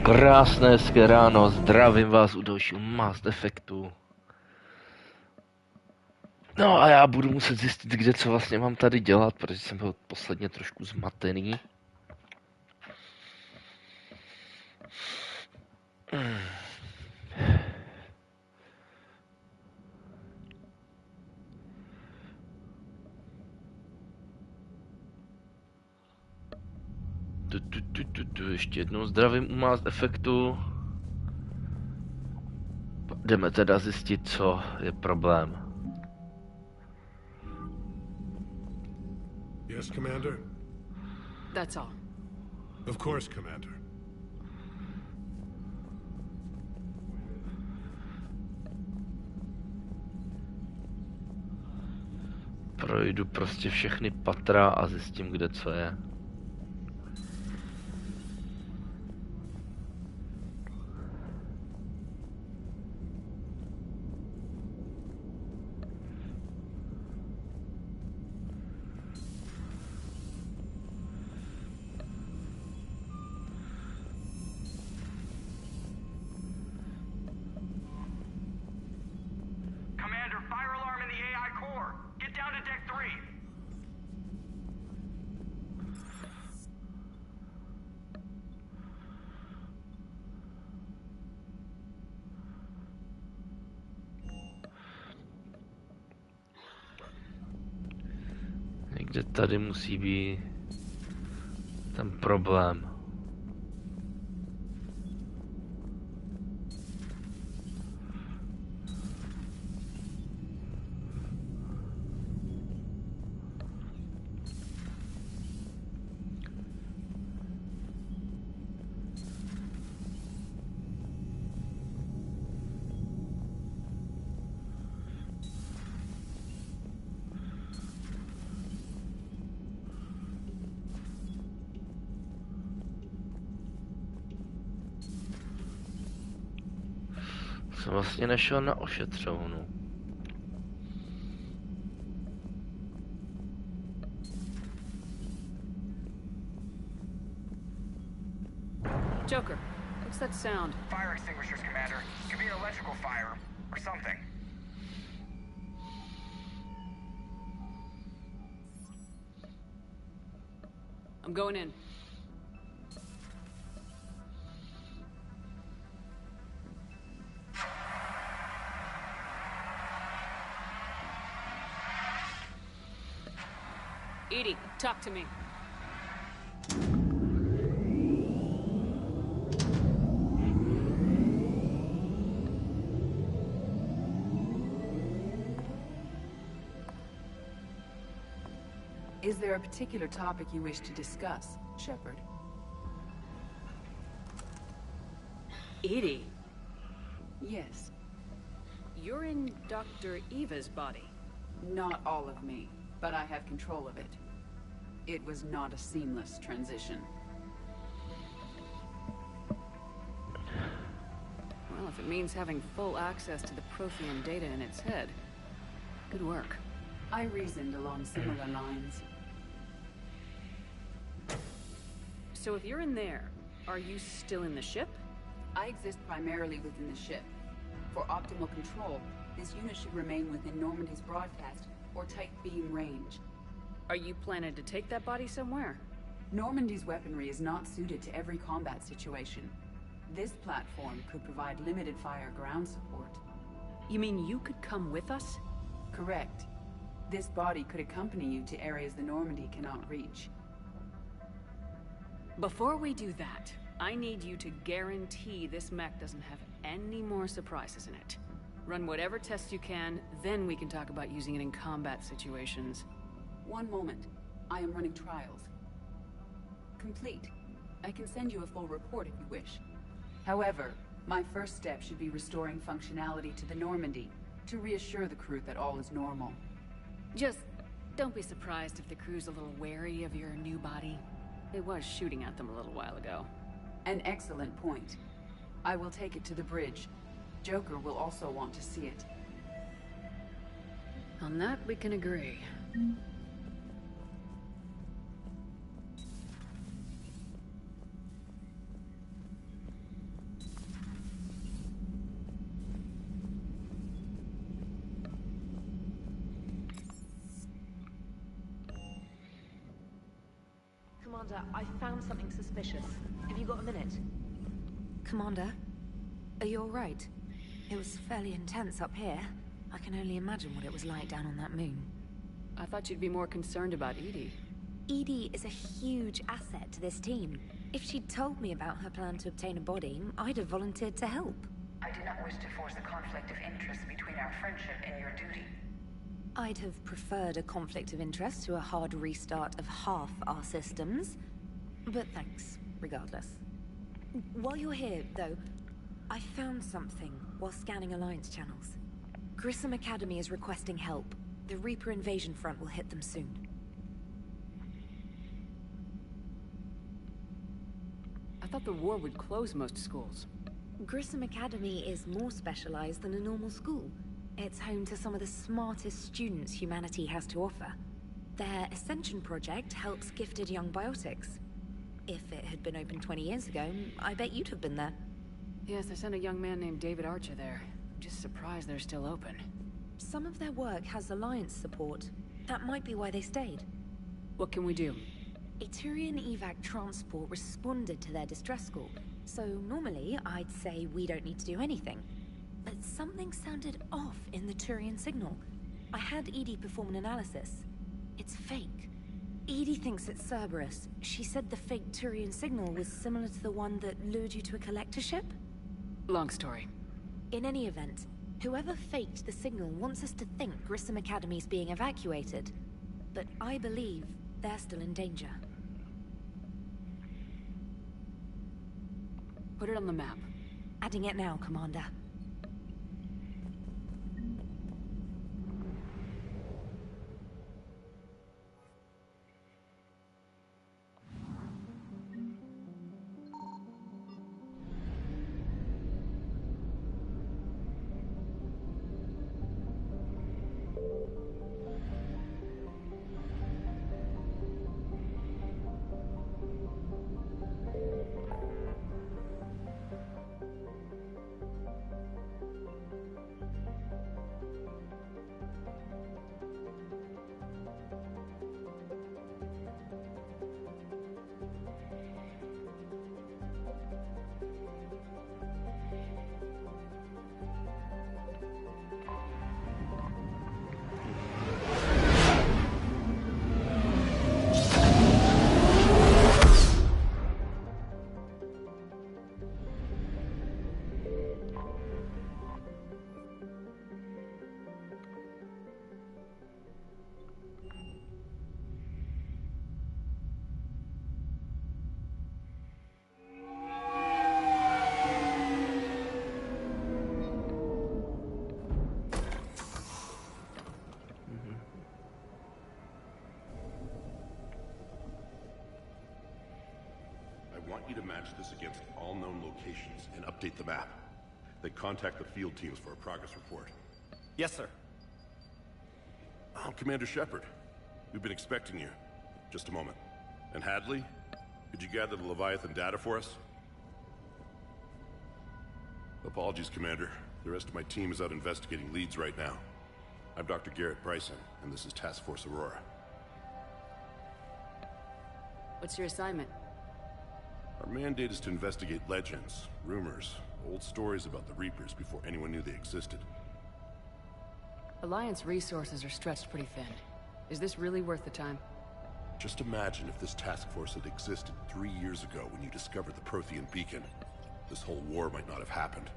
Krásné hezké ráno, zdravím vás u dalšího Mass Effectu. No a já budu muset zjistit, kde co vlastně mám tady dělat, protože jsem byl posledně trošku zmatený. Ještě jednou zdravím u Mass Effectu. Jdeme teda zjistit, co je problém. Yes, Commander? That's all. Of course, Commander. Projdu prostě všechny patra a zjistím, kde co je. Někde tady musí být ten problém. Jsem vlastně nešel na ošetřovnu. Joker, what's that sound? Fire extinguishers, Commander. Could be an electrical fire, or something. I'm going in. Edie, talk to me. Is there a particular topic you wish to discuss, Shepard? Edie, Yes. you're in Dr. Eva's body. Not all of me, but I have control of it. It was not a seamless transition. Well, if it means having full access to the Prothean data in its head, good work. I reasoned along similar lines. So if you're in there, are you still in the ship? I exist primarily within the ship. For optimal control, this unit should remain within Normandy's broadcast or tight beam range. Are you planning to take that body somewhere? Normandy's weaponry is not suited to every combat situation. This platform could provide limited fire ground support. You mean you could come with us? Correct. This body could accompany you to areas the Normandy cannot reach. Before we do that, I need you to guarantee this mech doesn't have any more surprises in it. Run whatever tests you can, then we can talk about using it in combat situations. One moment. I am running trials. Complete. I can send you a full report if you wish. However, my first step should be restoring functionality to the Normandy, to reassure the crew that all is normal. Just don't be surprised if the crew's a little wary of your new body. It was shooting at them a little while ago. An excellent point. I will take it to the bridge. Joker will also want to see it. On that, we can agree. Commander, I found something suspicious. Have you got a minute? Commander, are you alright? It was fairly intense up here. I can only imagine what it was like down on that moon. I thought you'd be more concerned about Edie. Edie is a huge asset to this team. If she'd told me about her plan to obtain a body, I'd have volunteered to help. I do not wish to force a conflict of interest between our friendship and your duty. I'd have preferred a conflict of interest to a hard restart of half our systems. But thanks, regardless. While you're here, though, I found something while scanning Alliance channels. Grissom Academy is requesting help. The Reaper invasion front will hit them soon. I thought the war would close most schools. Grissom Academy is more specialized than a normal school. It's home to some of the smartest students humanity has to offer. Their Ascension project helps gifted young biotics. If it had been open 20 years ago, I bet you'd have been there. Yes, I sent a young man named David Archer there. I'm just surprised they're still open. Some of their work has Alliance support. That might be why they stayed. What can we do? A Turian evac transport responded to their distress call. So normally, I'd say we don't need to do anything. But something sounded off in the Turian signal. I had Edie perform an analysis. It's fake. Edie thinks it's Cerberus. She said the fake Turian signal was similar to the one that lured you to a collector ship? Long story. In any event, whoever faked the signal wants us to think Grissom Academy's being evacuated. But I believe they're still in danger. Put it on the map. Adding it now, Commander. I want you to match this against all known locations and update the map. Then contact the field teams for a progress report. Yes, sir. I'm Commander Shepard. We've been expecting you. Just a moment. And Hadley, could you gather the Leviathan data for us? Apologies, Commander. The rest of my team is out investigating leads right now. I'm Dr. Garrett Bryson, and this is Task Force Aurora. What's your assignment? Our mandate is to investigate legends, rumors, old stories about the Reapers before anyone knew they existed. Alliance resources are stretched pretty thin. Is this really worth the time? Just imagine if this task force had existed 3 years ago when you discovered the Prothean beacon. This whole war might not have happened.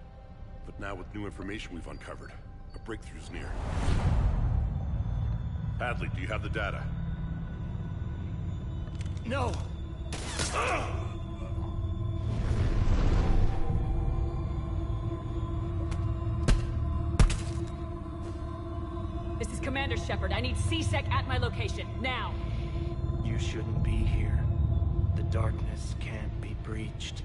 But now with new information we've uncovered, a breakthrough's near. Hadley, do you have the data? No! This is Commander Shepard. I need C-Sec at my location, now! You shouldn't be here. The darkness can't be breached.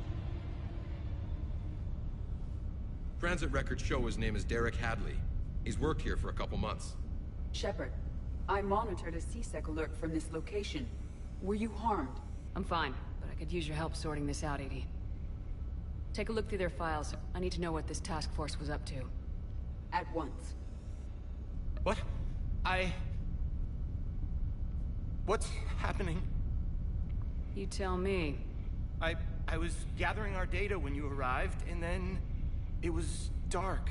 Transit records show his name is Derek Hadley. He's worked here for a couple months. Shepard, I monitored a C-Sec alert from this location. Were you harmed? I'm fine, but I could use your help sorting this out, Edie. Take a look through their files. I need to know what this task force was up to. At once. What? What's happening? You tell me. I was gathering our data when you arrived, and then it was dark.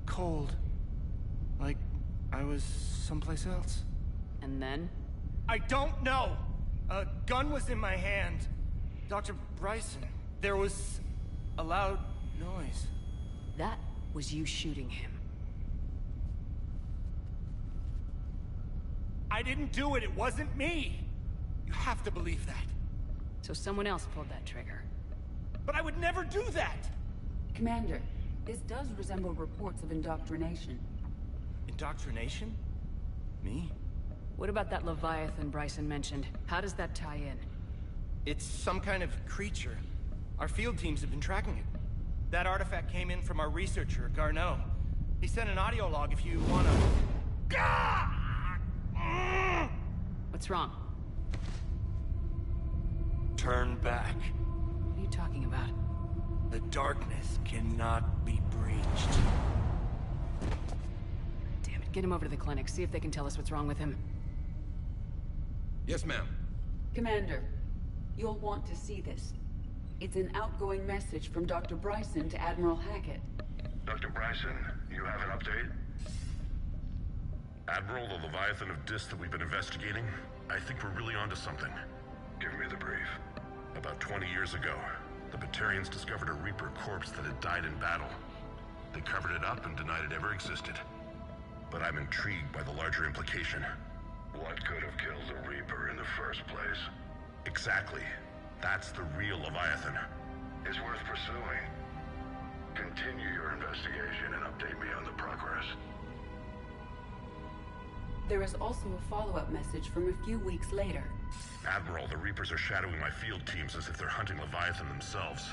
Cold. Like I was someplace else. And then? I don't know! A gun was in my hand. Dr. Bryson, there was a loud noise. That was you shooting him. I didn't do it, it wasn't me! You have to believe that. So someone else pulled that trigger. But I would never do that! Commander, this does resemble reports of indoctrination. Indoctrination? Me? What about that Leviathan Bryson mentioned? How does that tie in? It's some kind of creature. Our field teams have been tracking it. That artifact came in from our researcher, Garneau. He sent an audio log if you wanna... What's wrong? Turn back. What are you talking about? The darkness cannot be breached. Damn it, get him over to the clinic, see if they can tell us what's wrong with him. Yes, ma'am. Commander, you'll want to see this. It's an outgoing message from Dr. Bryson to Admiral Hackett. Dr. Bryson, you have an update? Admiral, the Leviathan of Dis that we've been investigating, I think we're really onto something. Give me the brief. About 20 years ago, the Batarians discovered a Reaper corpse that had died in battle. They covered it up and denied it ever existed. But I'm intrigued by the larger implication. What could have killed the Reaper in the first place? Exactly. That's the real Leviathan. It's worth pursuing. Continue your investigation and update me on the progress. There is also a follow-up message from a few weeks later. Admiral, the Reapers are shadowing my field teams as if they're hunting Leviathan themselves.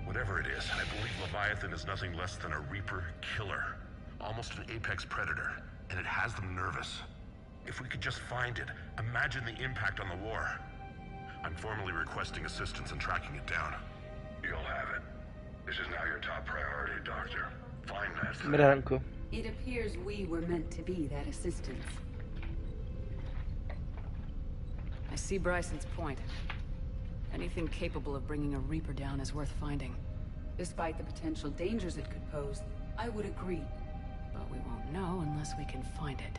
Whatever it is, I believe Leviathan is nothing less than a Reaper killer. Almost an apex predator, and it has them nervous. If we could just find it, imagine the impact on the war. I'm formally requesting assistance in tracking it down. You'll have it. This is now your top priority, Doctor. Find that thing. Branko. It appears we were meant to be that assistance. I see Bryson's point. Anything capable of bringing a Reaper down is worth finding. Despite the potential dangers it could pose, I would agree. But we won't know unless we can find it.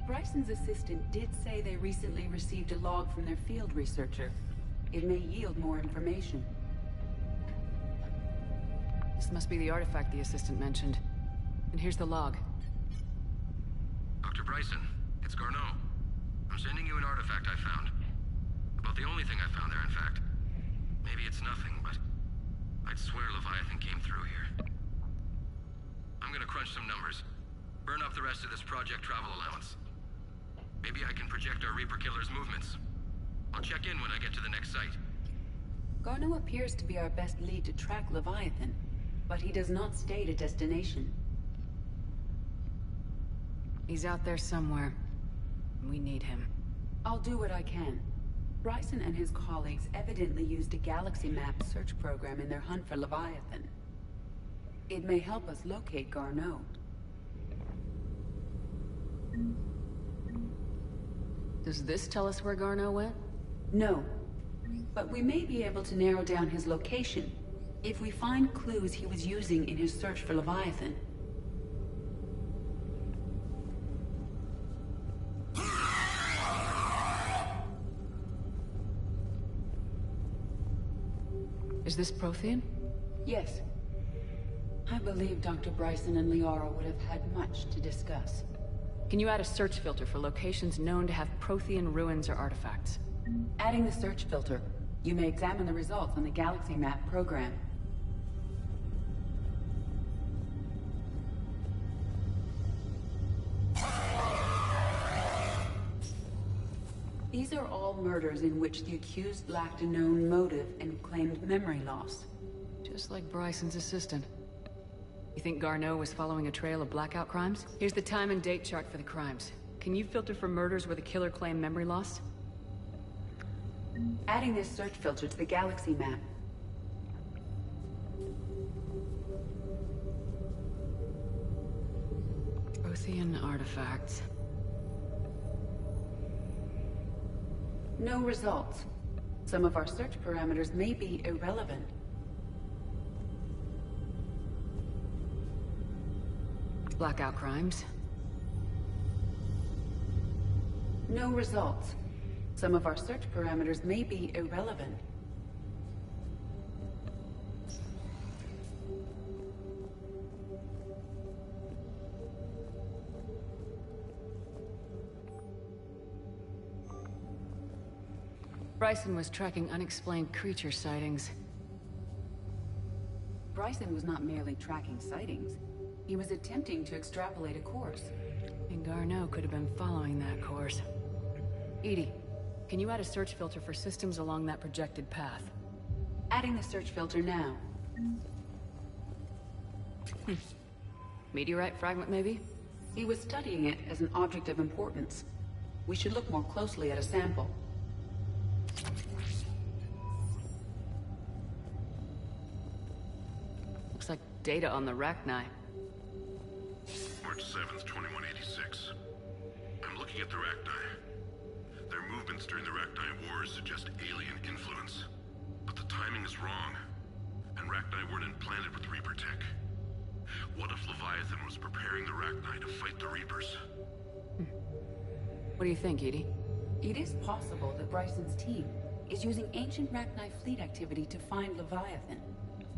Bryson's assistant did say they recently received a log from their field researcher. It may yield more information. This must be the artifact the assistant mentioned. And here's the log. Dr. Bryson, it's Garneau. I'm sending you an artifact I found. About the only thing I found there, in fact. Maybe it's nothing, but I'd swear Leviathan came through here. I'm gonna crunch some numbers. Burn up the rest of this project travel allowance. Maybe I can project our Reaper killer's movements. I'll check in when I get to the next site. Garneau appears to be our best lead to track Leviathan, but he does not state a destination. He's out there somewhere. We need him. I'll do what I can. Bryson and his colleagues evidently used a galaxy map search program in their hunt for Leviathan. It may help us locate Garneau. Does this tell us where Garneau went? No. But we may be able to narrow down his location if we find clues he was using in his search for Leviathan. Is this Prothean? Yes. I believe Dr. Bryson and Liara would have had much to discuss. Can you add a search filter for locations known to have Prothean ruins or artifacts? Adding the search filter, you may examine the results on the galaxy map program. These are all murders in which the accused lacked a known motive and claimed memory loss. Just like Bryson's assistant. You think Garneau was following a trail of blackout crimes? Here's the time and date chart for the crimes. Can you filter for murders where the killer claimed memory loss? Adding this search filter to the galaxy map. Prothean artifacts. No results. Some of our search parameters may be irrelevant. Blackout crimes. No results. Some of our search parameters may be irrelevant. Bryson was tracking unexplained creature sightings. Bryson was not merely tracking sightings. He was attempting to extrapolate a course. And Garneau could have been following that course. Edie, can you add a search filter for systems along that projected path? Adding the search filter now. Meteorite fragment, maybe? He was studying it as an object of importance. We should look more closely at a sample. Looks like data on the Rachni. March 7th, 2186. I'm looking at the Rachni. Their movements during the Rachni Wars suggest alien influence. But the timing is wrong. And Rachni weren't implanted with Reaper tech. What if Leviathan was preparing the Rachni to fight the Reapers? What do you think, Edie? It is possible that Bryson's team is using ancient Rachni fleet activity to find Leviathan.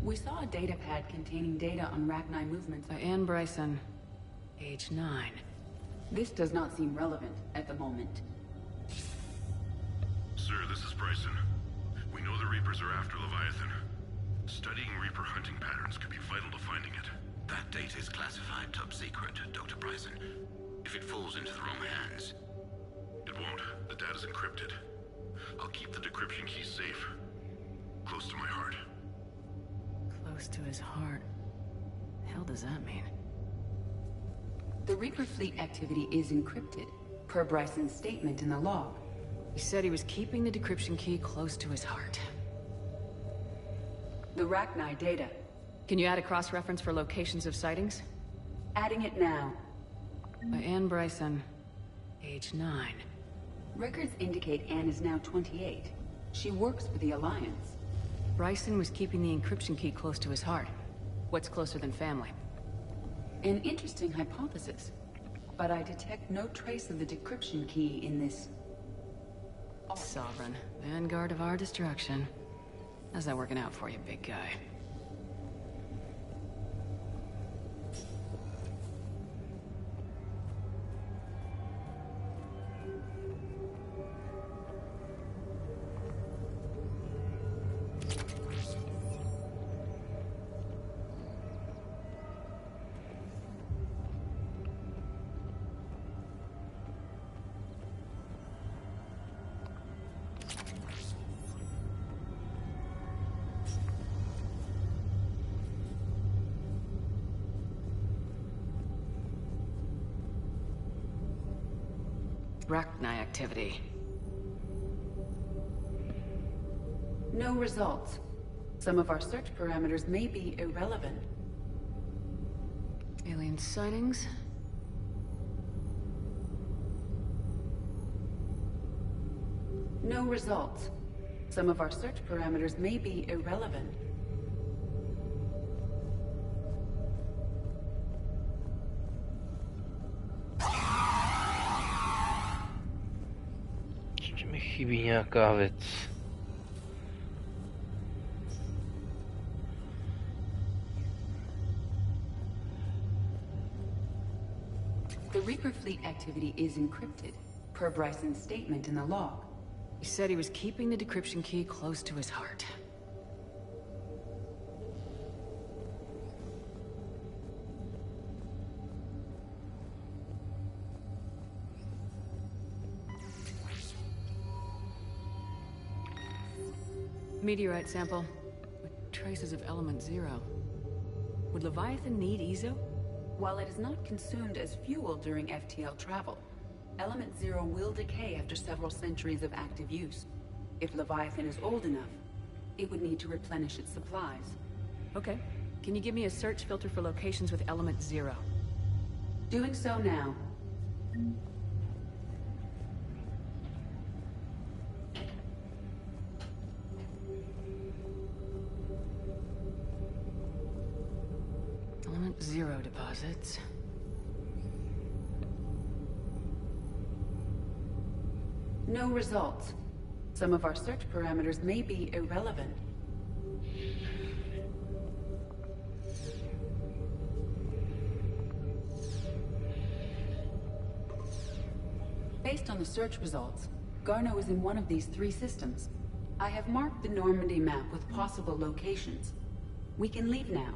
We saw a datapad containing data on Rachni movements. By Anne Bryson, age 9. This does not seem relevant at the moment. Sir, this is Bryson. We know the Reapers are after Leviathan. Studying Reaper hunting patterns could be vital to finding it. That data is classified top secret, Dr. Bryson. If it falls into the wrong hands... It won't. The data's encrypted. I'll keep the decryption key safe. Close to my heart. Close to his heart. The hell does that mean? The Reaper fleet activity is encrypted, per Bryson's statement in the log. He said he was keeping the decryption key close to his heart. The Rachni data. Can you add a cross-reference for locations of sightings? Adding it now. By Anne Bryson, age 9. Records indicate Anne is now 28. She works for the Alliance. Bryson was keeping the encryption key close to his heart. What's closer than family? An interesting hypothesis. But I detect no trace of the decryption key in this... Sovereign, vanguard of our destruction. How's that working out for you, big guy? Rachni activity. No results. Some of our search parameters may be irrelevant. Alien sightings? No results. Some of our search parameters may be irrelevant. Ještě mi chybí nějaká věc. The Reaper fleet activity is encrypted, per Bryson's statement in the log. He said he was keeping the decryption key close to his heart. Meteorite sample with traces of element 0. Would Leviathan need Ezo? While it is not consumed as fuel during FTL travel, Element 0 will decay after several centuries of active use. If Leviathan is old enough, it would need to replenish its supplies. Okay. Can you give me a search filter for locations with element 0? Doing so now. 0 deposits. No results. Some of our search parameters may be irrelevant. Based on the search results, Garneau is in one of these 3 systems. I have marked the Normandy map with possible locations. We can leave now,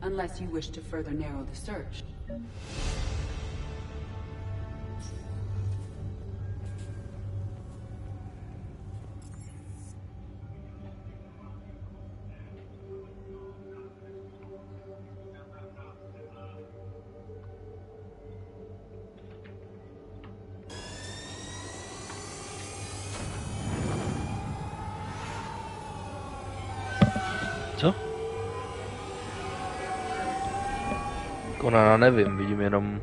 unless you wish to further narrow the search. Co? Konana nevím, vidím jenom...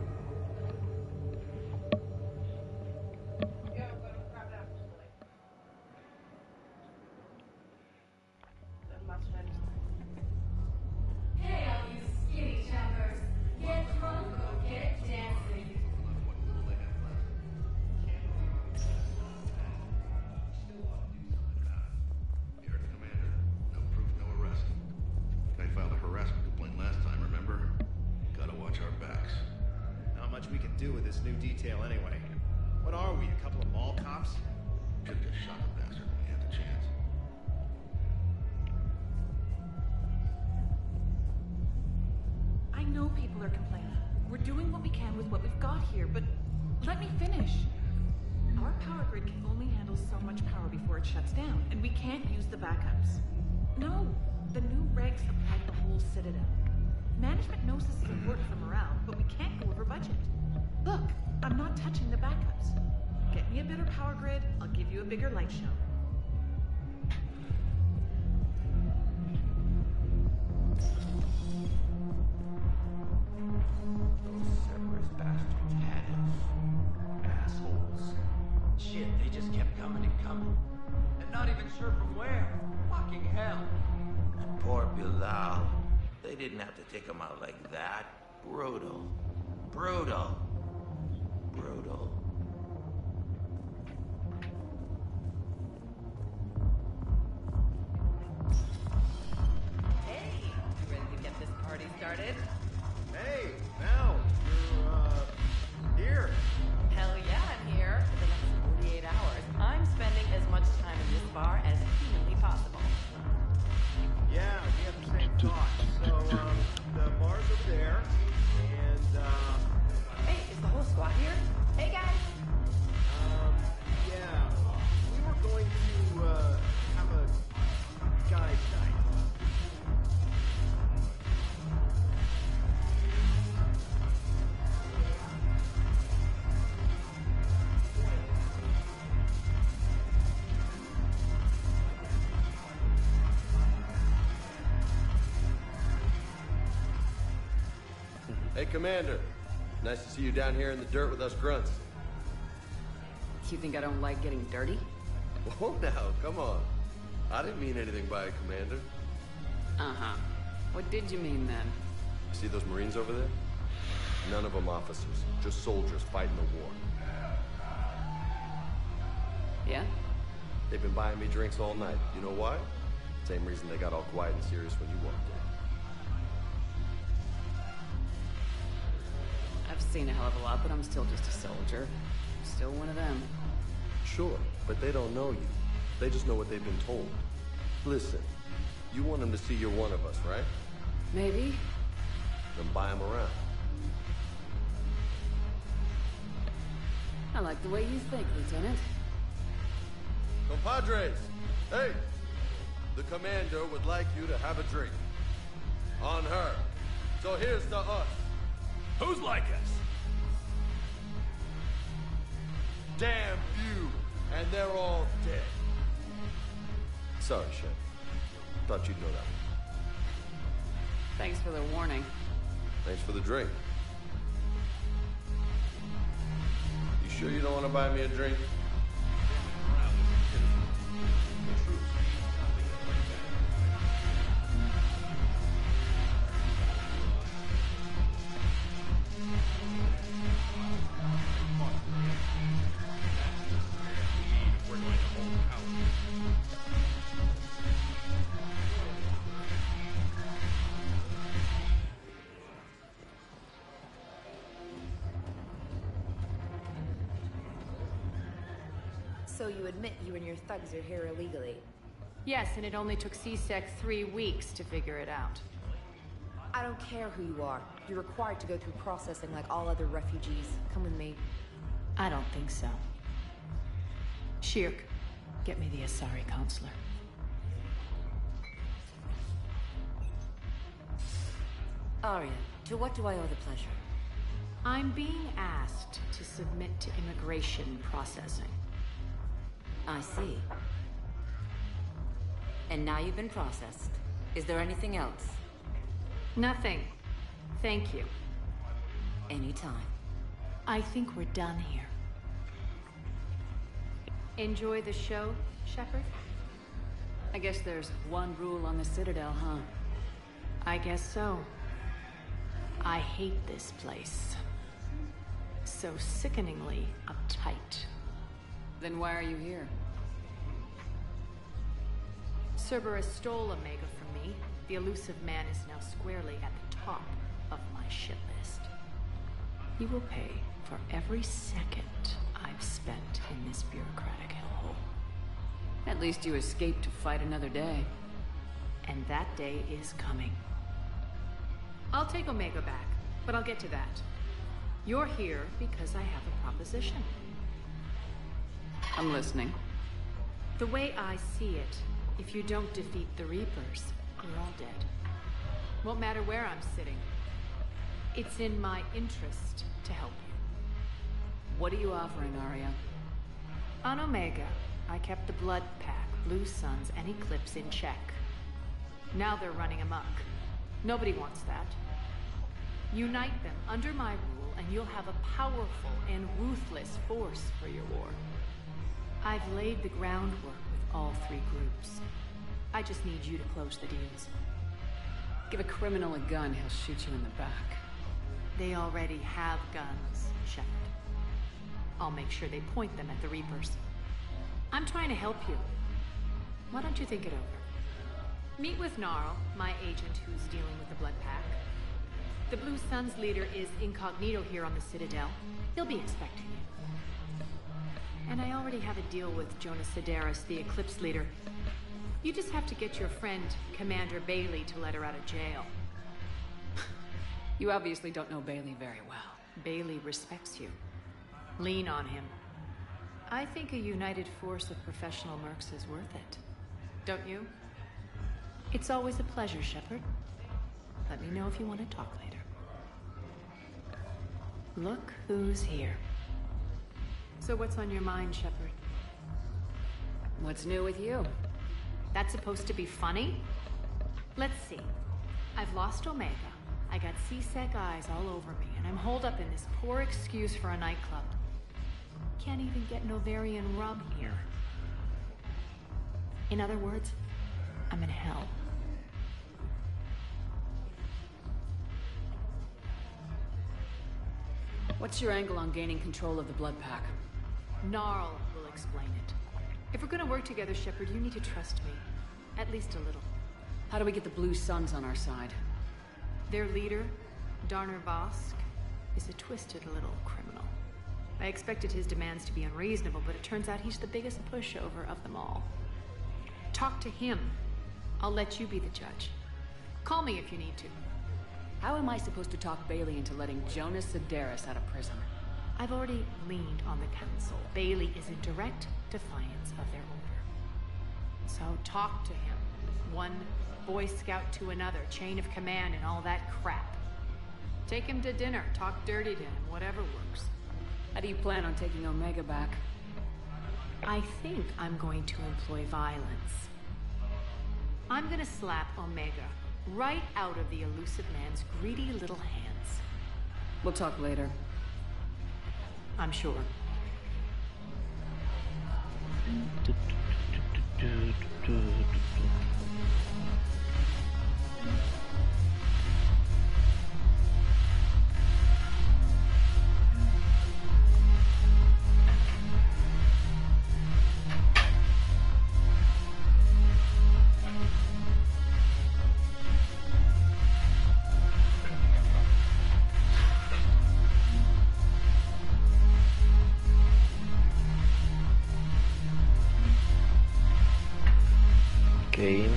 Management knows this is important for morale, but we can't go over budget. Look, I'm not touching the backups. Get me a better power grid, I'll give you a bigger light show. Those Cerberus bastards had us. Assholes. Shit, they just kept coming and coming. And not even sure from where. Fucking hell. And poor Bilal. They didn't have to take him out like that. Brutal. Brutal. Brutal. Hey, you ready to get this party started? Hey, Mel, you're, here. Hell yeah, I'm here. For the next 48 hours, I'm spending as much time in this bar as humanly possible. Yeah, we have the same thought. So, the bar's over there, and, Hey, is the whole squad here? Hey, guys! yeah, we were going to, have a guys' night. Hey, Commander. Nice to see you down here in the dirt with us grunts. You think I don't like getting dirty? Whoa, now, come on. I didn't mean anything by it, Commander. Uh-huh. What did you mean then? See those Marines over there? None of them officers, just soldiers fighting the war. Yeah? They've been buying me drinks all night. You know why? Same reason they got all quiet and serious when you walked in. I've seen a hell of a lot, but I'm still just a soldier. Still one of them. Sure, but they don't know you. They just know what they've been told. Listen, you want them to see you're one of us, right? Maybe. Then buy them around. I like the way you think, Lieutenant. Compadres! Hey! The commander would like you to have a drink. On her. So here's to us. Who's like us? Damn few, and they're all dead. Sorry, Chef. Thought you'd know that. Thanks for the warning. Thanks for the drink. You sure you don't want to buy me a drink? So you admit you and your thugs are here illegally? Yes, and it only took CSEC 3 weeks to figure it out. I don't care who you are. You're required to go through processing like all other refugees. Come with me. I don't think so. Shirk, get me the Asari counselor. Arya, to what do I owe the pleasure? I'm being asked to submit to immigration processing. I see. And now you've been processed. Is there anything else? Nothing. Thank you. Anytime. I think we're done here. Enjoy the show, Shepard? I guess there's one rule on the Citadel, huh? I guess so. I hate this place. So sickeningly uptight. Then why are you here? Cerberus stole Omega from me. The elusive man is now squarely at the top of my shit list. He will pay for every second I've spent in this bureaucratic hellhole. At least you escaped to fight another day. And that day is coming. I'll take Omega back, but I'll get to that. You're here because I have a proposition. I'm listening. The way I see it, if you don't defeat the Reapers, you're all dead. Won't matter where I'm sitting. It's in my interest to help you. What are you offering, Arya? On Omega, I kept the Blood Pack, Blue Suns, and Eclipse in check. Now they're running amok. Nobody wants that. Unite them under my rule, and you'll have a powerful and ruthless force for your war. I've laid the groundwork with all 3 groups. I just need you to close the deals. Give a criminal a gun, he'll shoot you in the back. They already have guns, Shepard. I'll make sure they point them at the Reapers. I'm trying to help you. Why don't you think it over? Meet with Gnarl, my agent who's dealing with the Blood Pack. The Blue Suns leader is incognito here on the Citadel. He'll be expecting you. And I already have a deal with Jonas Sedaris, the Eclipse leader. You just have to get your friend, Commander Bailey, to let her out of jail. You obviously don't know Bailey very well. Bailey respects you. Lean on him. I think a united force of professional mercs is worth it. Don't you? It's always a pleasure, Shepard. Let me know if you want to talk later. Look who's here. So what's on your mind, Shepard? What's new with you? That's supposed to be funny? Let's see. I've lost Omega. I got CSEC eyes all over me, and I'm holed up in this poor excuse for a nightclub. Can't even get an ovarian rub here. In other words, I'm in hell. What's your angle on gaining control of the Blood Pack? Gnarl will explain it. If we're gonna work together, Shepard, you need to trust me. At least a little. How do we get the Blue Suns on our side? Their leader, Darner Vosk, is a twisted little criminal. I expected his demands to be unreasonable, but it turns out he's the biggest pushover of them all. Talk to him. I'll let you be the judge. Call me if you need to. How am I supposed to talk Bailey into letting Jonas Sedaris out of prison? I've already leaned on the council. Bailey is in direct defiance of their order. So talk to him. One Boy Scout to another, chain of command and all that crap. Take him to dinner, talk dirty to him, whatever works. How do you plan on taking Omega back? I think I'm going to employ violence. I'm gonna slap Omega right out of the elusive man's greedy little hands. We'll talk later. I'm sure. Okay.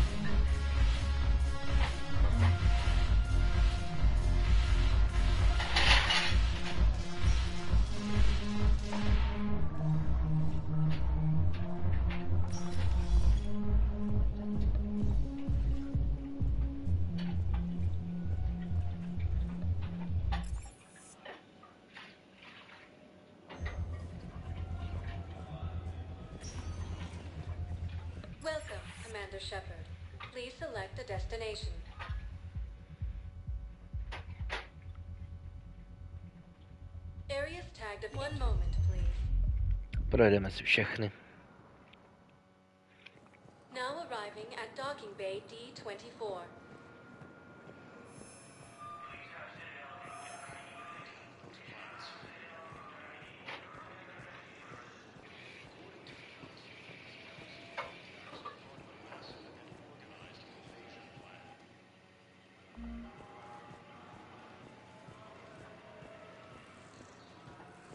Welcome, Commander Shepard. Please select a destination. Areas tagged at one moment, please. Projedeme si všechny. Now arriving at docking bay D24.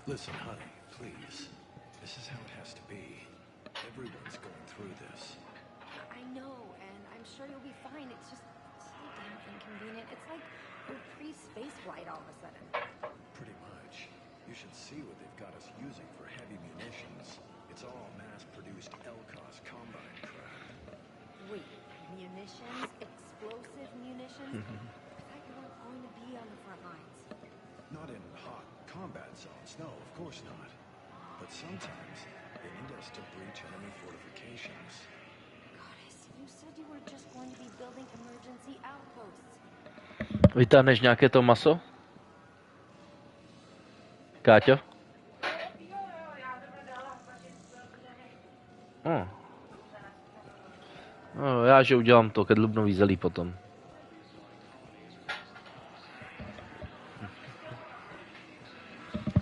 Listen, honey, please. This is how it has to be. Everyone's going through this. I know, and I'm sure you'll be fine. It's just so damn inconvenient. It's like we're pre-space flight all of a sudden. Pretty much. You should see what they've got us using for heavy munitions. It's all mass-produced LCOS combine crap. Wait, munitions? Explosive munitions? I thought you weren't going to be on the front lines. Not in hot combat zones, no, of course not. But sometimes they need us to breach enemy fortifications. Goddess, you said you were just going to be building emergency outposts. Vytáhneš nějaké to maso? Káťo? No, já že udělám to kedlubnový zelí potom.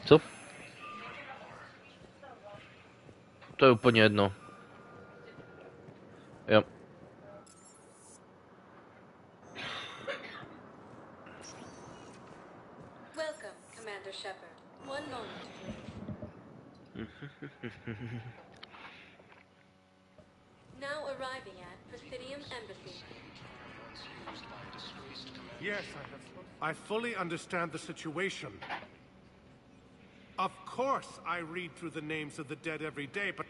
Co? To je úplně jedno. Jo. Welcome, Commander Shepard. One moment, please. Now arriving at Presidium Embassy. Yes, I fully understand the situation. Of course I read through the names of the dead every day, but...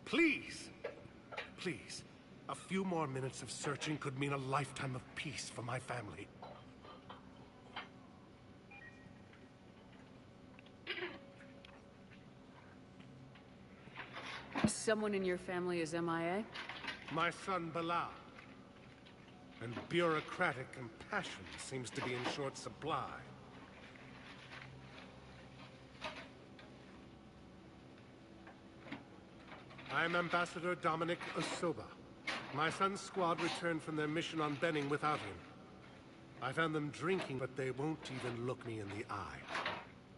Please, please, a few more minutes of searching could mean a lifetime of peace for my family. Someone in your family is MIA? My son, Bilal. And bureaucratic compassion seems to be in short supply. I'm Ambassador Dominic Osoba. My son's squad returned from their mission on Benning without him. I found them drinking, but they won't even look me in the eye.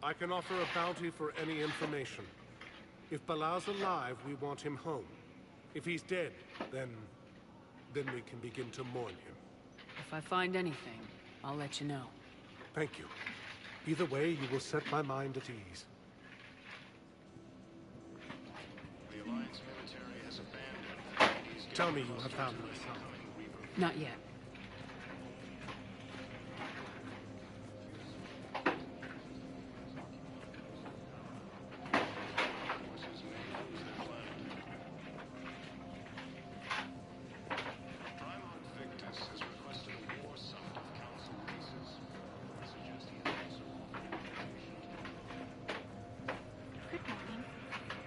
I can offer a bounty for any information. If Bilal's alive, we want him home. If he's dead, then we can begin to mourn him. If I find anything, I'll let you know. Thank you. Either way, you will set my mind at ease. The Alliance military has abandoned. Tell me you have found my son. Not yet.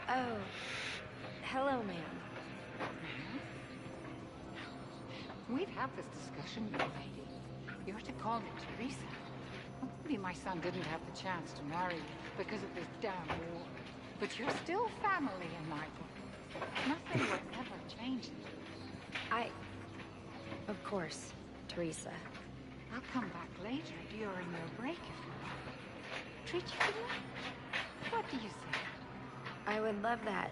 Oh, hello, ma'am. We've had this discussion, young lady. You're to call me Teresa. Hopefully my son didn't have the chance to marry you because of this damn war. But you're still family in my book. Nothing will ever change it. Of course, Teresa. I'll come back later during your break if you want. Treat you to lunch. What do you say? I would love that,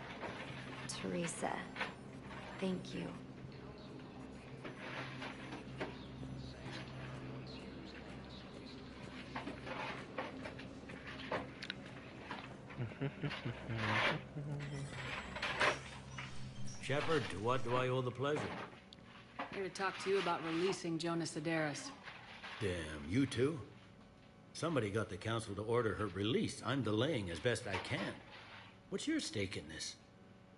Teresa. Thank you. Shepard, to what do I owe the pleasure? Here to talk to you about releasing Jonas Sedaris. Damn, you too? Somebody got the council to order her release. I'm delaying as best I can. What's your stake in this?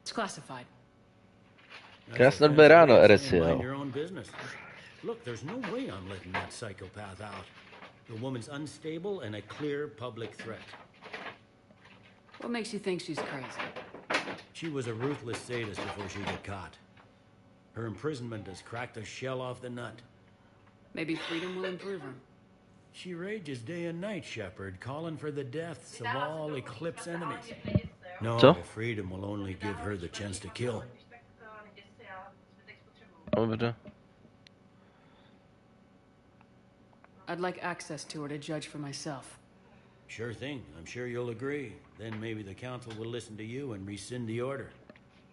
It's classified. Krásné ráno, Mind your own business. Look, there's no way I'm letting that psychopath out. The woman's unstable and a clear public threat. What makes you think she's crazy? She was a ruthless sadist before she got caught. Her imprisonment has cracked a shell off the nut. Maybe freedom will improve her. She rages day and night, Shepard, calling for the deaths of all Eclipse enemies. No, Co? freedom will only give her the chance to kill. Dobře. I'd like access to her to judge for myself. Sure thing. I'm sure you'll agree. Then maybe the council will listen to you and rescind the order.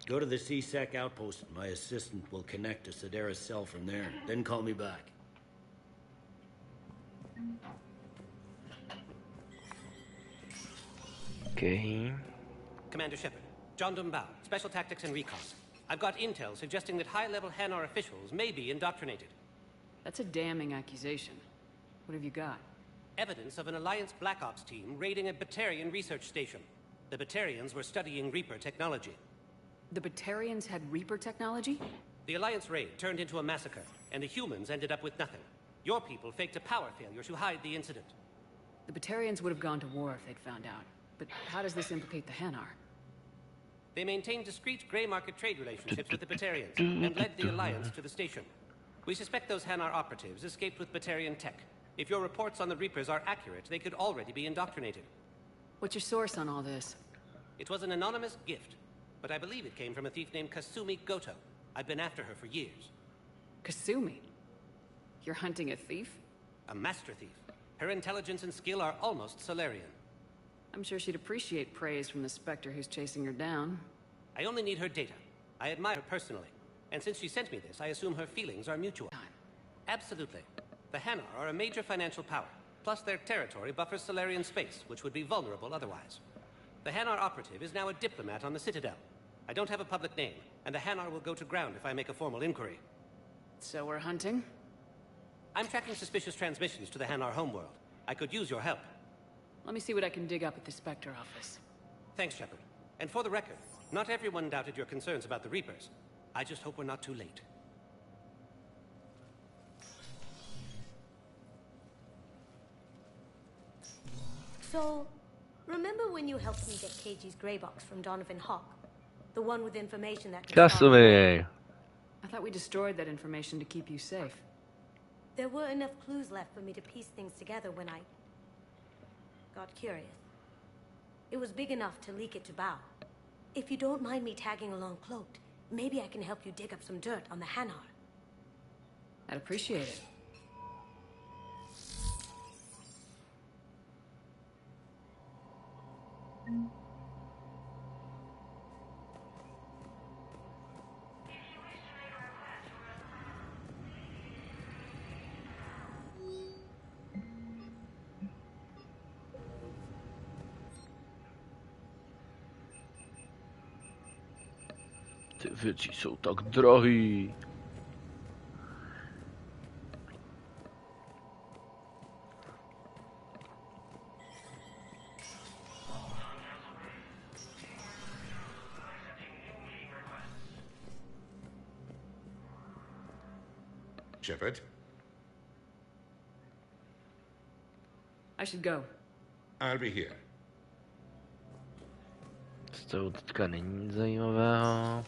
Go to the C-Sec outpost. My assistant will connect to Sedaris' cell from there. Then call me back. Okay. Commander Shepard, John Dumbao, Special Tactics and Recon. I've got intel suggesting that high-level Hanar officials may be indoctrinated. That's a damning accusation. What have you got? Evidence of an Alliance Black Ops team raiding a Batarian research station. The Batarians were studying Reaper technology. The Batarians had Reaper technology? The Alliance raid turned into a massacre, and the humans ended up with nothing. Your people faked a power failure to hide the incident. The Batarians would have gone to war if they'd found out. But how does this implicate the Hanar? They maintained discreet gray market trade relationships with the Batarians, and led the Alliance to the station. We suspect those Hanar operatives escaped with Batarian tech. If your reports on the Reapers are accurate, they could already be indoctrinated. What's your source on all this? It was an anonymous gift, but I believe it came from a thief named Kasumi Goto. I've been after her for years. Kasumi? You're hunting a thief? A master thief. Her intelligence and skill are almost Solarian. I'm sure she'd appreciate praise from the Spectre who's chasing her down. I only need her data. I admire her personally. And since she sent me this, I assume her feelings are mutual. Absolutely. The Hanar are a major financial power. Plus their territory buffers Solarian space, which would be vulnerable otherwise. The Hanar operative is now a diplomat on the Citadel. I don't have a public name, and the Hanar will go to ground if I make a formal inquiry. So we're hunting? I'm tracking suspicious transmissions to the Hanar homeworld. I could use your help. Let me see what I can dig up at the Spectre office. Thanks, Shepard. And for the record, not everyone doubted your concerns about the Reapers. I just hope we're not too late. So, remember when you helped me get KG's grey box from Donovan Hawk? The one with information that... Kasumi. I thought we destroyed that information to keep you safe. There were enough clues left for me to piece things together when I... got curious. It was big enough to leak it to Bao. If you don't mind me tagging along cloaked, maybe I can help you dig up some dirt on the Hanar. I'd appreciate it. Ty věci jsou tak drahý. Shepard? I should go. I'll be here. Z toho teďka není nic zajímavého.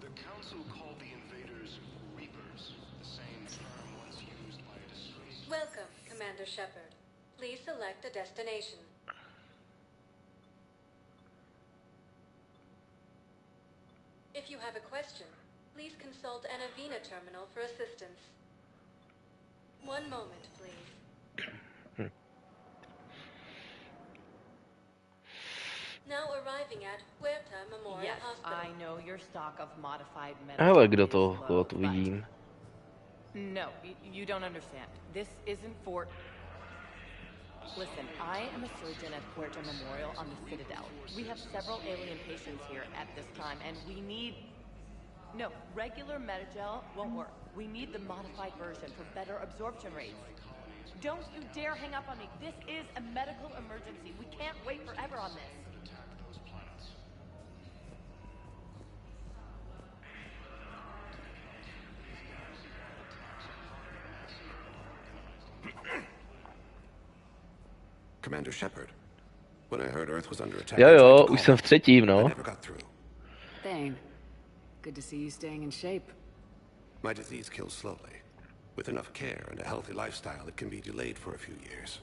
The Council called the invaders Reapers, the same term once used by a disgraced... Welcome, Commander Shepard. Please select a destination. If you have a question, please consult an Avena terminal for assistance. One moment, please. working at Huerta Memorial Yes, Hospital. I know your stock of modified medical Ale is koho low, tu but vidím? no, you don't understand. This isn't for... Listen, I am a surgeon at Huerta Memorial on the Citadel. We have several alien patients here at this time, and we need... No, regular Medigel won't work. We need the modified version for better absorption rates. Don't you dare hang up on me. This is a medical emergency. We can't wait forever on this. Commander Shepard, when I heard Earth was under attack, Jo, I tried jo, to už call. jsem v třetím, I no. never got through. Thane, good to see you staying in shape. My disease kills slowly. With enough care and a healthy lifestyle, it can be delayed for a few years.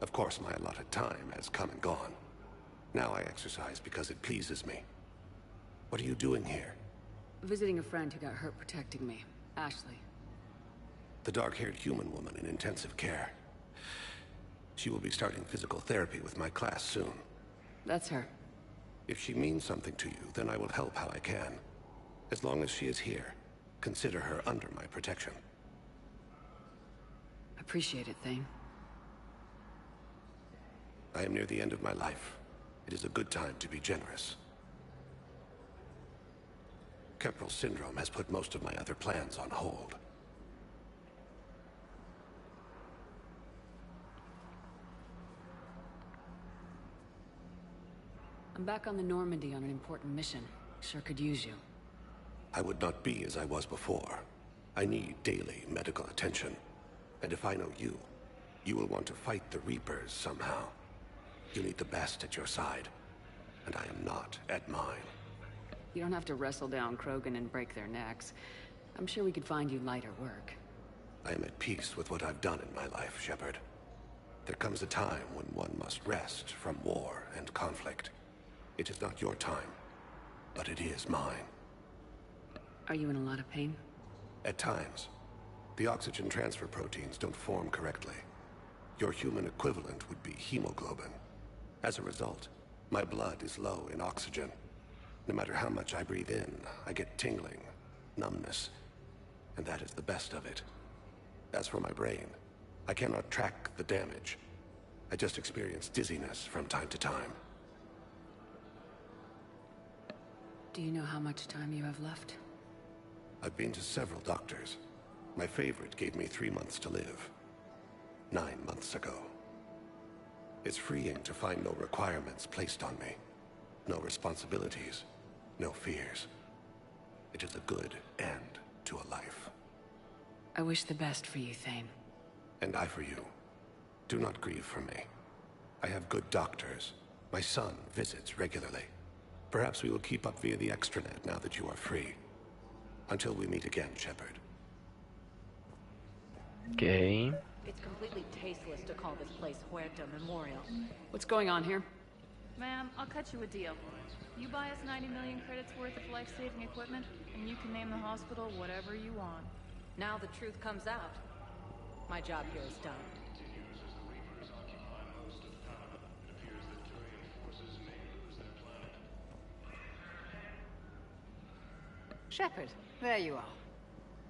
Of course, my allotted time has come and gone. Now I exercise because it pleases me. What are you doing here? Visiting a friend who got hurt protecting me. Ashley. The dark-haired human woman in intensive care. She will be starting physical therapy with my class soon. That's her. If she means something to you, then I will help how I can. As long as she is here, consider her under my protection. Appreciate it, Thane. I am near the end of my life. It is a good time to be generous. Keppel syndrome has put most of my other plans on hold. I'm back on the Normandy on an important mission. Sure could use you. I would not be as I was before. I need daily medical attention. And if I know you, you will want to fight the Reapers somehow. You need the best at your side, and I am not at mine. You don't have to wrestle down Krogan and break their necks. I'm sure we could find you lighter work. I am at peace with what I've done in my life, Shepard. There comes a time when one must rest from war and conflict. It is not your time, but it is mine. Are you in a lot of pain? At times. The oxygen transfer proteins don't form correctly. Your human equivalent would be hemoglobin. As a result, my blood is low in oxygen. No matter how much I breathe in, I get tingling, numbness, and that is the best of it. As for my brain, I cannot track the damage. I just experience dizziness from time to time. Do you know how much time you have left? I've been to several doctors. My favorite gave me 3 months to live. 9 months ago. It's freeing to find no requirements placed on me. No responsibilities. No fears. It is a good end to a life. I wish the best for you, Thane. And I for you. Do not grieve for me. I have good doctors. My son visits regularly. Perhaps we will keep up via the extranet now that you are free. Until we meet again, Shepard. Okay. It's completely tasteless to call this place Huerta Memorial. What's going on here? Ma'am, I'll cut you a deal. You buy us 90 million credits worth of life-saving equipment, and you can name the hospital whatever you want. Now the truth comes out. My job here is done. Shepard, there you are.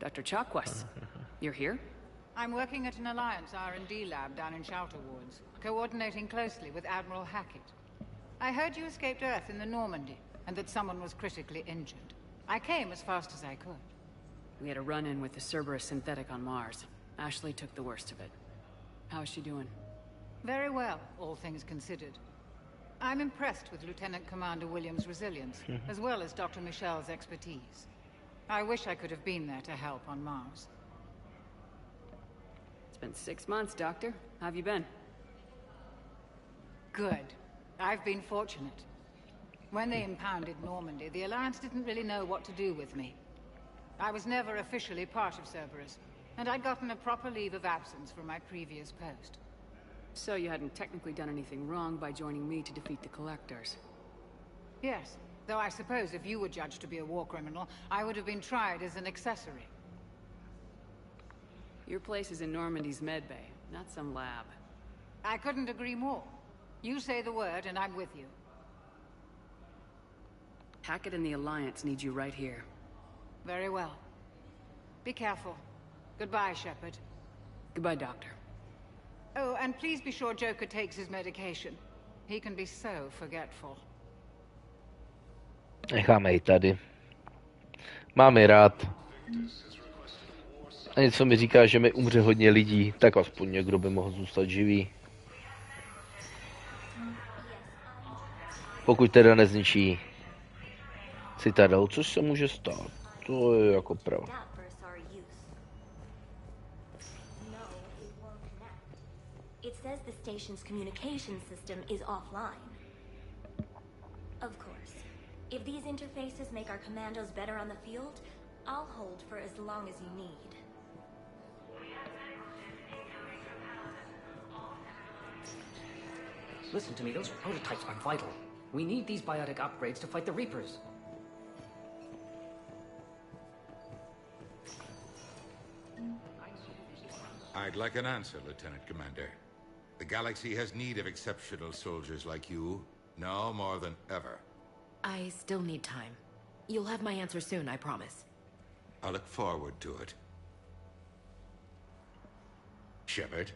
Dr. Chakwas, you're here? I'm working at an Alliance R&D lab down in Shelter Wards, coordinating closely with Admiral Hackett. I heard you escaped Earth in the Normandy, and that someone was critically injured. I came as fast as I could. We had a run-in with the Cerberus synthetic on Mars. Ashley took the worst of it. How is she doing? Very well, all things considered. I'm impressed with Lieutenant Commander Williams' resilience, as well as Dr. Michel's expertise. I wish I could have been there to help on Mars. It's been 6 months, Doctor. How have you been? Good. I've been fortunate. When they impounded Normandy, the Alliance didn't really know what to do with me. I was never officially part of Cerberus, and I'd gotten a proper leave of absence from my previous post. So you hadn't technically done anything wrong by joining me to defeat the Collectors? Yes, though I suppose if you were judged to be a war criminal, I would have been tried as an accessory. Your place is in Normandy's medbay, not some lab. I couldn't agree more. You say the word, and I'm with you. Hackett and the Alliance need you right here. Very well. Be careful. Goodbye, Shepard. Goodbye, Doctor. Oh, and please be sure Joker takes his medication. He can be so forgetful. Necháme ji tady. Mám ji rád. A něco mi říká, že mi umře hodně lidí, tak aspoň někdo by mohl zůstat živý. Pokud teda nezničí Citadel, což se může stát. To je jako pravda. It says the station's communication system is offline. Of course. If these interfaces make our commandos better on the field, I'll hold for as long as you need. Listen to me, those prototypes are vital. We need these biotic upgrades to fight the Reapers. I'd like an answer, Lieutenant Commander. The galaxy has need of exceptional soldiers like you, now more than ever. I still need time. You'll have my answer soon, I promise. I look forward to it. Shepard?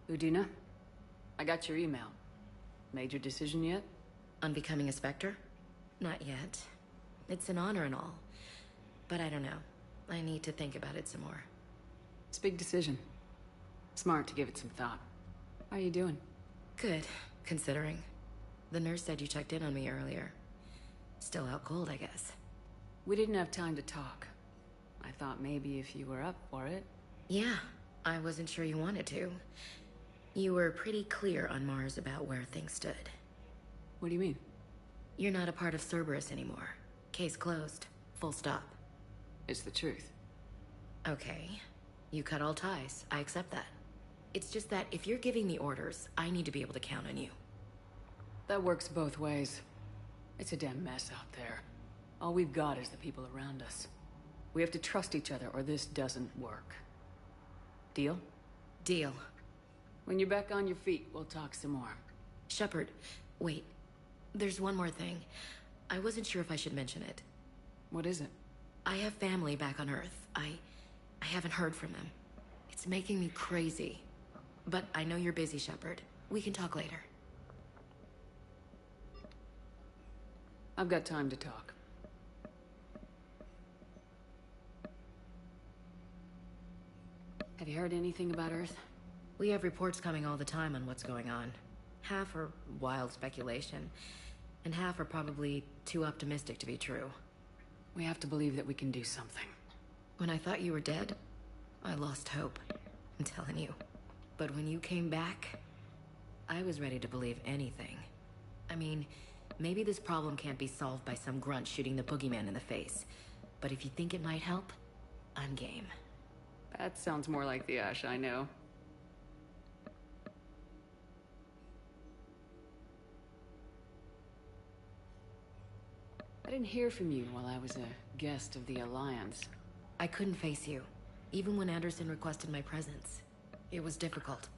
Udina, I got your email. Made your decision yet? On becoming a Spectre? Not yet. It's an honor and all. But I don't know. I need to think about it some more. It's a big decision. Smart to give it some thought. How are you doing? Good, considering. The nurse said you checked in on me earlier. Still out cold, I guess. We didn't have time to talk. I thought maybe if you were up for it. Yeah, I wasn't sure you wanted to. You were pretty clear on Mars about where things stood. What do you mean? You're not a part of Cerberus anymore. Case closed. Full stop. It's the truth. Okay. You cut all ties. I accept that. It's just that if you're giving me orders, I need to be able to count on you. That works both ways. It's a damn mess out there. All we've got is the people around us. We have to trust each other or this doesn't work. Deal? Deal. When you're back on your feet, we'll talk some more. Shepard, wait. There's one more thing. I wasn't sure if I should mention it. What is it? I have family back on Earth. I haven't heard from them. It's making me crazy. But I know you're busy, Shepard. We can talk later. I've got time to talk. Have you heard anything about Earth? We have reports coming all the time on what's going on. Half are wild speculation, and half are probably too optimistic to be true. We have to believe that we can do something. When I thought you were dead, I lost hope. I'm telling you. But when you came back, I was ready to believe anything. I mean, maybe this problem can't be solved by some grunt shooting the boogeyman in the face. But if you think it might help, I'm game. That sounds more like the Ash I know. I didn't hear from you while I was a guest of the Alliance. I couldn't face you, even when Anderson requested my presence. It was difficult.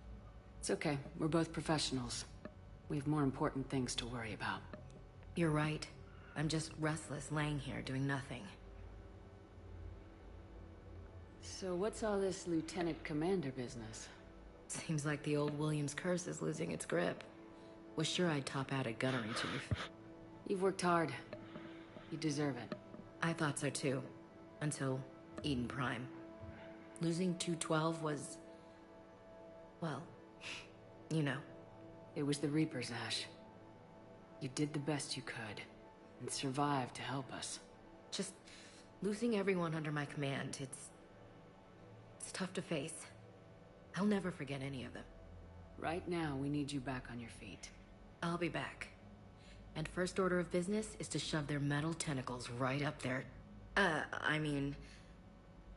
It's okay. We're both professionals. We have more important things to worry about. You're right. I'm just restless, laying here, doing nothing. So what's all this Lieutenant Commander business? Seems like the old Williams curse is losing its grip. Was sure I'd top out at Gunnery, Chief. You've worked hard. You deserve it. I thought so too. Until Eden Prime. Losing 212 was... well, you know. It was the Reapers, Ash. You did the best you could, and survived to help us. Just losing everyone under my command, it's tough to face. I'll never forget any of them. Right now, we need you back on your feet. I'll be back. And first order of business is to shove their metal tentacles right up there. I mean,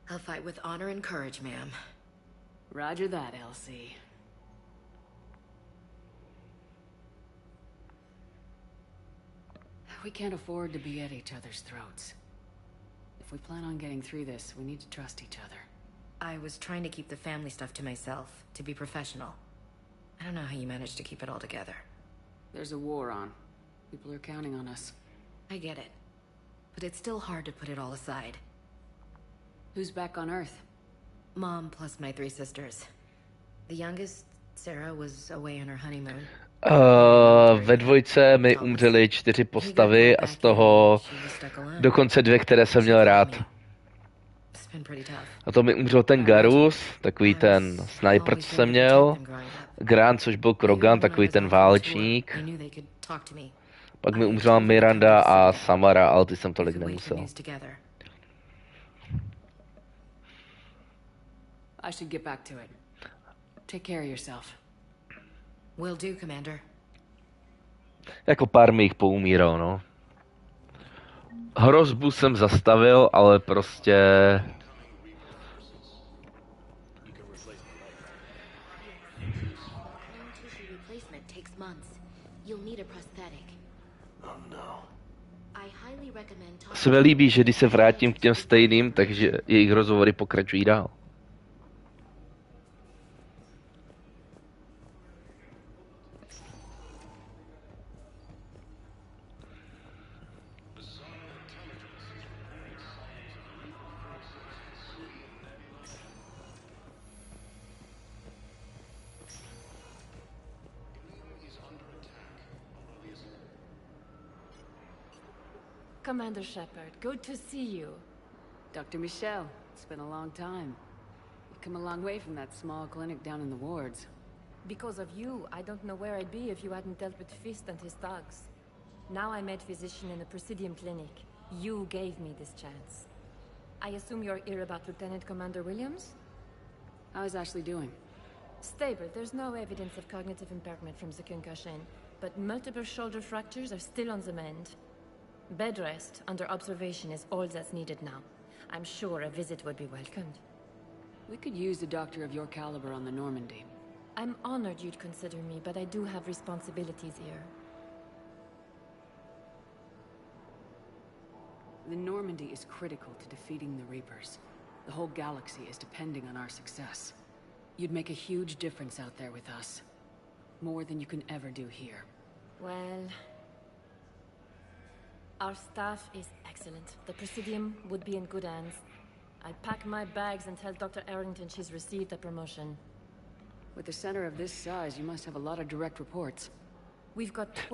I'll fight with honor and courage, ma'am. Roger that, Elsie. We can't afford to be at each other's throats. If we plan on getting through this, we need to trust each other. I was trying to keep the family stuff to myself, to be professional. I don't know how you managed to keep it all together. There's a war on. People are counting on us. I get it. But it's still hard to put it all aside. Who's back on Earth? Mom plus my 3 sisters. The youngest, Sarah, was away on her honeymoon. Ve dvojce mi umřely 4 postavy a z toho dokonce 2, které jsem měl rád. A to mi umřel ten Garus, takový ten sniper, co jsem měl. Grant, což byl Krogan, takový ten válečník. Pak mi umřela Miranda a Samara, ale ty jsem tolik nemusel. I should get back to it. Take care of yourself. Will do, Commander. Jako pár mi jich poumíralo, no. Hrozbu jsem zastavil, ale prostě... Se mi líbí, že když se vrátím k těm stejným, takže jejich rozhovory pokračují dál. Commander Shepard, good to see you. Dr. Michel, it's been a long time. You've come a long way from that small clinic down in the wards. Because of you, I don't know where I'd be if you hadn't dealt with Fist and his thugs. Now I'm head physician in the Presidium Clinic. You gave me this chance. I assume you're here about Lieutenant Commander Williams? How's Ashley doing? Stable. There's no evidence of cognitive impairment from the concussion, but multiple shoulder fractures are still on the mend. Bed rest under observation is all that's needed now. I'm sure a visit would be welcomed. We could use a doctor of your caliber on the Normandy. I'm honored you'd consider me, but I do have responsibilities here. The Normandy is critical to defeating the Reapers. The whole galaxy is depending on our success. You'd make a huge difference out there with us. More than you can ever do here. Well... Our staff is excellent. The Presidium would be in good hands. I'd pack my bags and tell Dr. Arrington she's received a promotion. With a center of this size, you must have a lot of direct reports.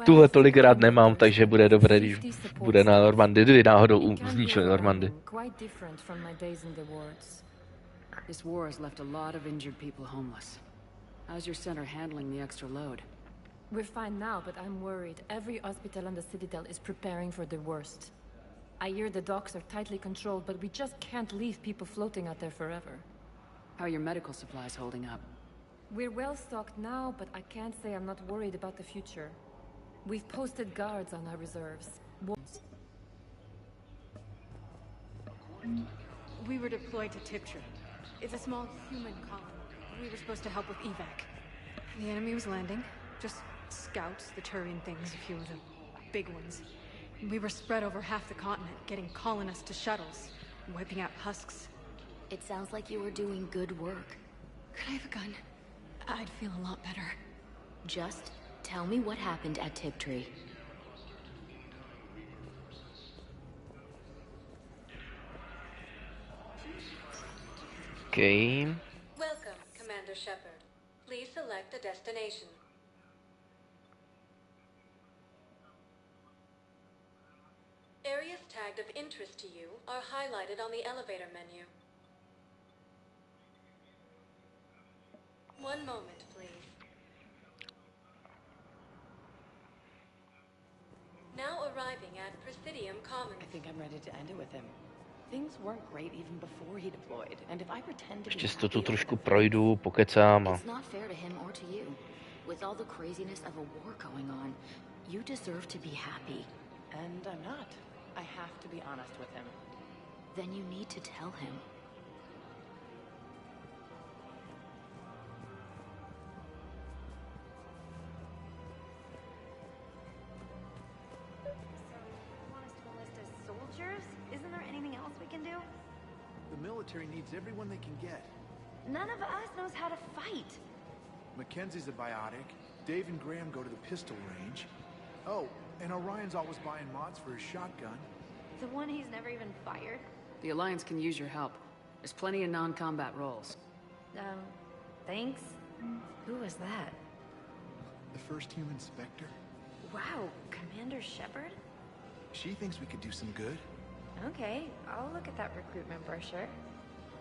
Tuhle tolikrát nemám, takže bude dobré, když bude na Normandy, kdyby náhodou zničili Normandy. Quite different from my days in the wards. This war has left a lot of injured people homeless. How's your center handling the extra load? We're fine now, but I'm worried. Every hospital on the Citadel is preparing for the worst. I hear the docks are tightly controlled, but we just can't leave people floating out there forever. How are your medical supplies holding up? We're well stocked now, but I can't say I'm not worried about the future. We've posted guards on our reserves. We were deployed to Tiptree. It's a small human colony. We were supposed to help with evac. The enemy was landing. Just scouts, the Turian things, a few of the big ones. We were spread over half the continent, getting colonists to shuttles, wiping out husks. It sounds like you were doing good work. Could I have a gun? I'd feel a lot better. Just tell me what happened at Tiptree. Okay. Welcome, Commander Shepard. Please select a destination. Areas tagged of interest to you are highlighted on the elevator menu. One moment, please. Now arriving at Presidium Commons. I think I'm ready to end it with him. Things weren't great even before he deployed, and if I pretend to be Ještě si to tu trošku projdu, pokecám a... It's not fair to him or to you. With all the craziness of a war going on, you deserve to be happy. And I'm not. I have to be honest with him. Then you need to tell him. Isn't there anything else we can do? The military needs everyone they can get. None of us knows how to fight. Mackenzie's a biotic. Dave and Graham go to the pistol range. Oh, And Orion's always buying mods for his shotgun. The one he's never even fired? The Alliance can use your help. There's plenty of non-combat roles. Thanks. Who was that? The first human Spectre? Wow, Commander Shepard? She thinks we could do some good. Okay, I'll look at that recruitment brochure.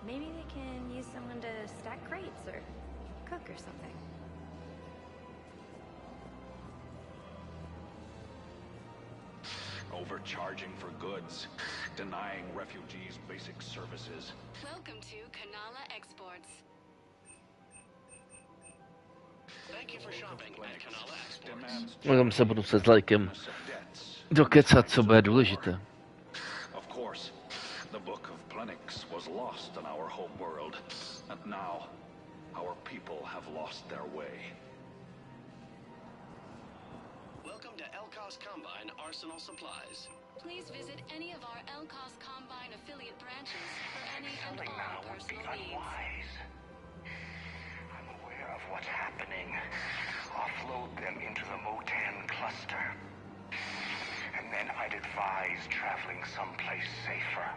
Maybe they can use someone to stack crates or cook or something. Overcharging for goods, denying refugees basic services. Welcome to Kanala Exports. Thank you for shopping at Kanala Exports. Tam se budu se Zlajkem dokecat, co bude důležité. Of course, the Book of Plenix was lost in our home world, and now our people have lost their way. Welcome to Elcos Combine Arsenal Supplies. Please visit any of our Elcos Combine affiliate branches for any and all personal needs. I'm aware of what's happening. Offload them into the Motan cluster. And then I'd advise traveling someplace safer.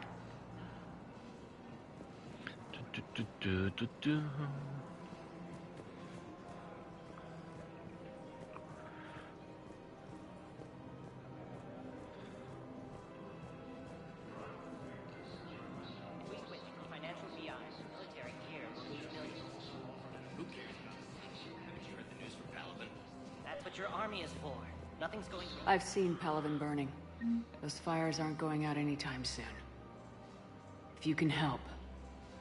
Your army is for. Nothing's going to... I've seen Paladin burning. Those fires aren't going out anytime soon. If you can help.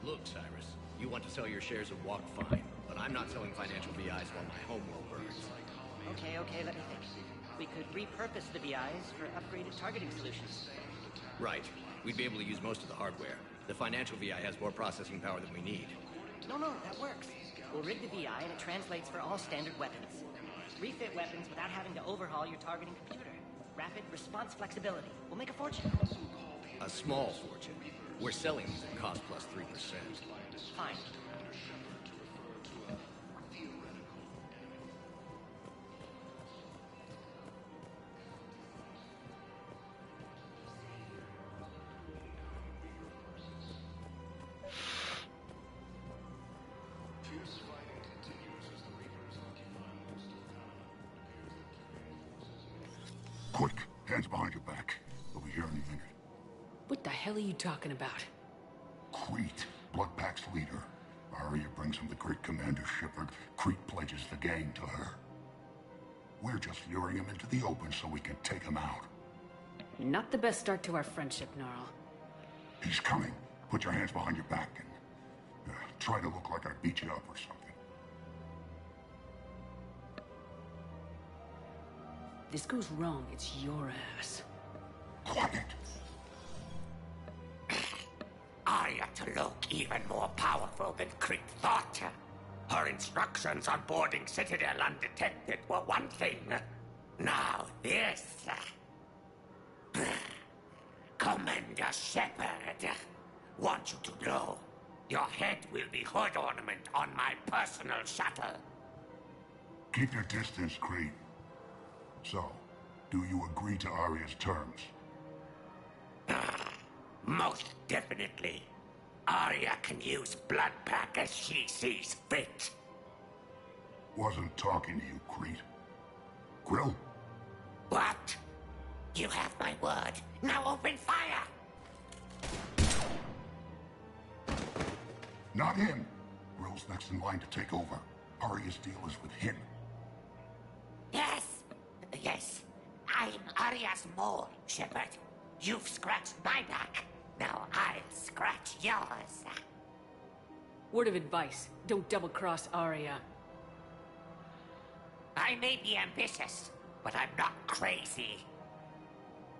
Look, Cyrus, you want to sell your shares of Walk fine, but I'm not selling financial VIs while my homeworld burns. Okay, let me think. We could repurpose the VIs for upgraded targeting solutions. Right. We'd be able to use most of the hardware. The financial VI has more processing power than we need. No, that works. We'll rig the VI and it translates for all standard weapons. Refit weapons without having to overhaul your targeting computer. Rapid response flexibility. We'll make a fortune. A small fortune. We're selling these at cost plus 3%. Fine. Quick, hands behind your back. We'll be here any minute. What the hell are you talking about? Crete, Bloodpack's leader. Arya brings him the great Commander Shepard. Crete pledges the gang to her. We're just luring him into the open so we can take him out. Not the best start to our friendship, Gnarl. He's coming. Put your hands behind your back and try to look like I beat you up or something. If this goes wrong, it's your ass. Quiet. Arya to look even more powerful than Crete thought. Her instructions on boarding Citadel undetected were one thing. Now this. Commander Shepard, want you to know, your head will be hood ornament on my personal shuttle. Keep your distance, Crete. So, do you agree to Arya's terms? Most definitely. Arya can use Bloodpack as she sees fit. Wasn't talking to you, Crete. Grill? What? You have my word. Now open fire! Not him. Grill's next in line to take over. Arya's deal is with him. Yes. I'm Arya's mole, Shepard. You've scratched my back. Now I'll scratch yours. Word of advice, don't double-cross Arya. I may be ambitious, but I'm not crazy.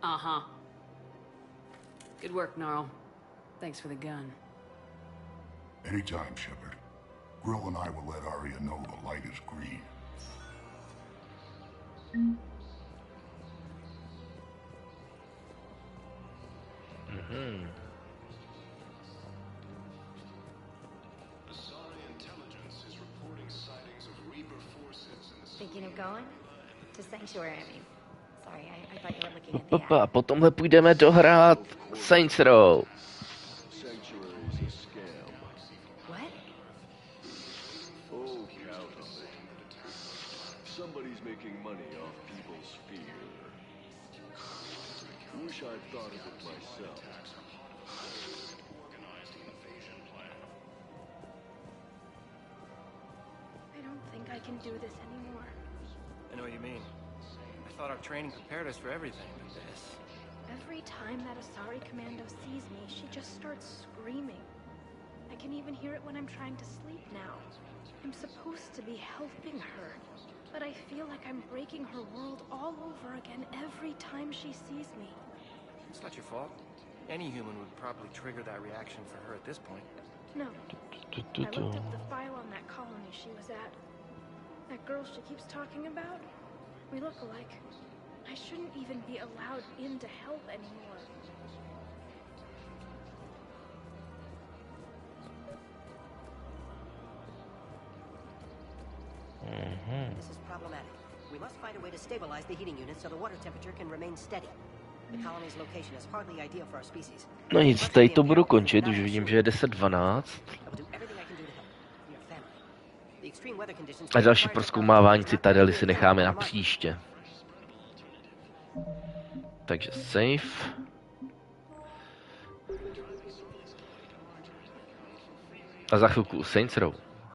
Uh-huh. Good work, Gnarl. Thanks for the gun. Anytime, Shepard. Grill and I will let Arya know the light is green. Thinking of going? To Sanctuary, I mean. A potomhle půjdeme dohrát Saints Row. Somebody's making money off people's fear. Wish I'd thought of it myself. I don't think I can do this anymore. I know what you mean. I thought our training prepared us for everything, but this... Every time that Asari Commando sees me, she just starts screaming. I can even hear it when I'm trying to sleep now. I'm supposed to be helping her, but I feel like I'm breaking her world all over again every time she sees me. It's not your fault. Any human would probably trigger that reaction for her at this point. No. I looked up the file on that colony she was at. That girl she keeps talking about? We look alike. I shouldn't even be allowed in to help anymore. This is problematic. We must find a way to stabilize the heating unit so the water temperature can remain steady. The colony's location is hardly ideal for our species. No nic, tady to budu končit, už vidím, že je 10:12. A další prozkoumávání citadely si necháme na příště. Takže safe. A za chvilku Saints Row.